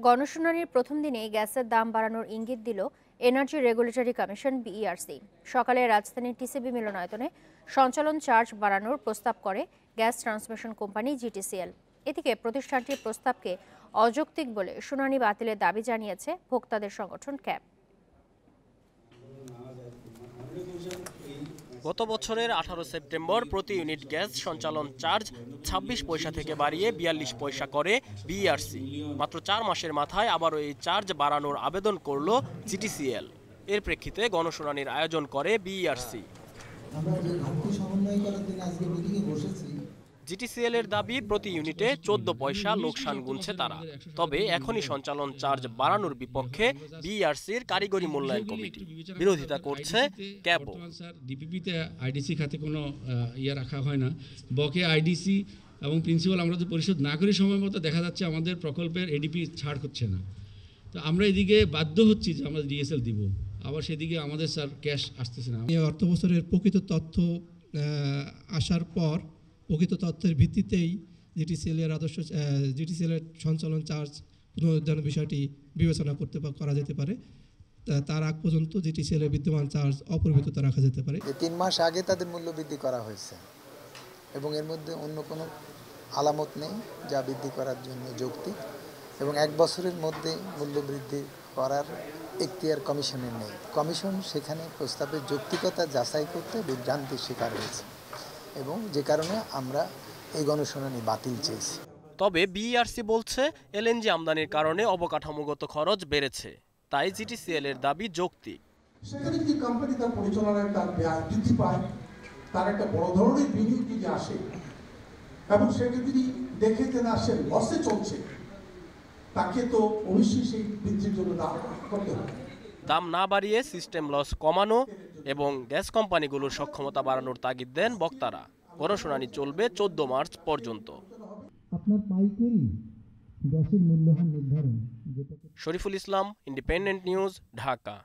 গণশুনানির প্রথম দিনেই গ্যাসের দাম বাড়ানোর ইঙ্গিত দিল এনার্জি রেগুলেটরি কমিশন বিইআরসি। সকালে রাজধানীর টিসিবি মিলনায়তনে সঞ্চালন চার্জ বাড়ানোর প্রস্তাব করে গ্যাস ট্রান্সমিশন কোম্পানি জিটিসিএল। এদিকে প্রতিষ্ঠানটির প্রস্তাবকে অযৌক্তিক বলে শুনানি বাতিলের দাবি জানিয়েছে ভোক্তাদের সংগঠন ক্যাব। গত বছরের 18 সেপ্টেম্বর প্রতি ইউনিট গ্যাস সঞ্চালন চার্জ 26 পয়সা থেকে বাড়িয়ে 42 পয়সা করে বিইআরসি। মাত্র 4 মাসের মাথায় আবারও এই চার্জ বাড়ানোর আবেদন করল জিটিসিএল। এর প্রেক্ষিতে গণশুনানির আয়োজন করে বিইআরসি। জিটিসিএল এর দাবি, প্রতি ইউনিটে 14 পয়সা লোকসান গুনছে তারা। তবে এখনই সঞ্চালন চার্জ বাড়ানোর বিপক্ষে বিইআরসির কারিগরি মূল্যায়ন কমিটি। বিরোধিতা করছে ক্যাব। ডিপিপিতে আইডিসি খাতে কোনো রাখা হয় না। বকে আইডিসি এবং প্রিন্সিপাল আমরা যদি পরিশোধ না করি সময় মতো, দেখা যাচ্ছে আমাদের প্রকল্পের এডিপি ছাড় হচ্ছে না। তো আমরা এদিকে বাধ্য হচ্ছি যে আমরা ডিএসএল দিব, আবার সেদিকে আমাদের স্যার ক্যাশ আসতেছে না। এই অর্থ বছরের প্রকৃত তথ্য আসার পর প্রকৃত তথ্যের ভিত্তিতেই জিটিসিএলের সঞ্চালন চার্জ পুনরুদ্ধারের বিষয়টি বিবেচনা করা যেতে পারে। তার আগ পর্যন্ত জিটিসিএলের বিদ্যমান চার্জ অপরিবর্তিত রাখা যেতে পারে। 3 মাস আগে তাদের মূল্য বৃদ্ধি করা হয়েছে এবং এর মধ্যে অন্য কোনো আলামত নেই যা বৃদ্ধি করার জন্য যৌক্তিক, এবং 1 বছরের মধ্যে মূল্য বৃদ্ধি করার এখতিয়ার কমিশনের নেই। কমিশন সেখানে প্রস্তাবের যৌক্তিকতা যাচাই করতে বিভ্রান্তির শিকার হয়েছে এবং যে কারণে আমরা এই গণশুনানি বাতিল চেয়েছি। তবে বিইআরসি বলছে, এলএনজি আমদানির কারণে অবকাঠামোগত খরচ বেড়েছে, তাই জিটিসিএল এর দাবি যৌক্তিক। সেখানে যদি কোম্পানি তার পরিচালনায় তার ব্যয় বৃদ্ধি পায়, তার একটা বড় ধরনের বিনিয়োগ যদি আসে এবং সেটা যদি দেখে যে না সে লসে চলছে, তাকে তো অবশ্যই সেই বৃদ্ধির জন্য দাম করতে হবে। দাম না বাড়িয়ে সিস্টেম লস কমানো এবং গ্যাস কোম্পানিগুলোর সক্ষমতা বাড়ানোর তাগিদ দেন বক্তারা। গণশুনানি চলবে 14 মার্চ পর্যন্ত। Shariful Islam, independent news, Dhaka.